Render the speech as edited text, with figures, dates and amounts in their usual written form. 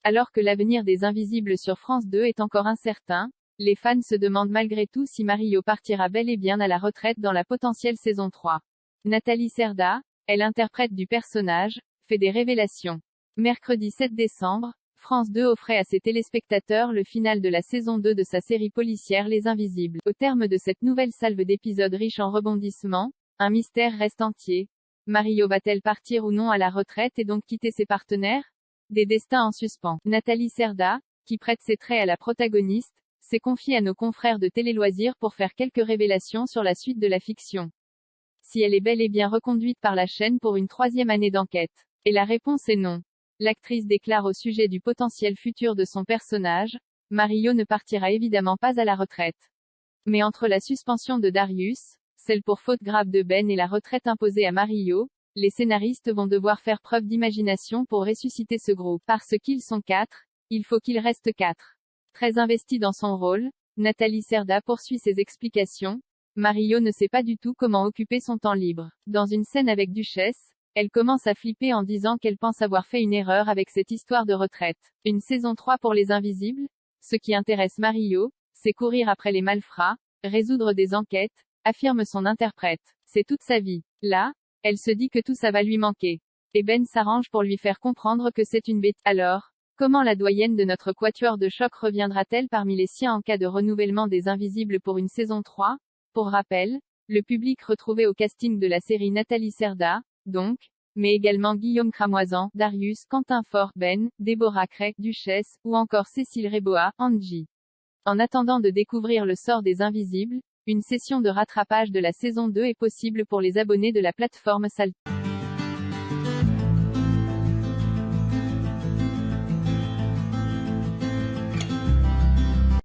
Alors que l'avenir des Invisibles sur France 2 est encore incertain, les fans se demandent malgré tout si Mario partira bel et bien à la retraite dans la potentielle saison 3. Nathalie Cerda, elle interprète du personnage, fait des révélations. Mercredi 7 décembre, France 2 offrait à ses téléspectateurs le final de la saison 2 de sa série policière Les Invisibles. Au terme de cette nouvelle salve d'épisodes riches en rebondissements, un mystère reste entier. Mario va-t-elle partir ou non à la retraite et donc quitter ses partenaires? Des destins en suspens. Nathalie Cerda, qui prête ses traits à la protagoniste, s'est confiée à nos confrères de Télé Loisirs pour faire quelques révélations sur la suite de la fiction. Si elle est bel et bien reconduite par la chaîne pour une 3e année d'enquête. Et la réponse est non. L'actrice déclare au sujet du potentiel futur de son personnage, Mario ne partira évidemment pas à la retraite. Mais entre la suspension de Darius, celle pour faute grave de Ben et la retraite imposée à Mario, les scénaristes vont devoir faire preuve d'imagination pour ressusciter ce groupe. Parce qu'ils sont 4, il faut qu'il reste 4. Très investie dans son rôle, Nathalie Cerda poursuit ses explications. Mario ne sait pas du tout comment occuper son temps libre. Dans une scène avec Duchesse, elle commence à flipper en disant qu'elle pense avoir fait une erreur avec cette histoire de retraite. Une saison 3 pour les Invisibles? Ce qui intéresse Mario, c'est courir après les malfrats, résoudre des enquêtes, affirme son interprète. C'est toute sa vie. Là, elle se dit que tout ça va lui manquer. Et Ben s'arrange pour lui faire comprendre que c'est une bête. Alors, comment la doyenne de notre quatuor de choc reviendra-t-elle parmi les siens en cas de renouvellement des Invisibles pour une saison 3? Pour rappel, le public retrouvé au casting de la série Nathalie Cerda, donc, mais également Guillaume Cramoisan, Darius, Quentin Fort, Ben, Déborah Cray, Duchesse, ou encore Cécile Réboa, Angie. En attendant de découvrir le sort des Invisibles, une session de rattrapage de la saison 2 est possible pour les abonnés de la plateforme Salto.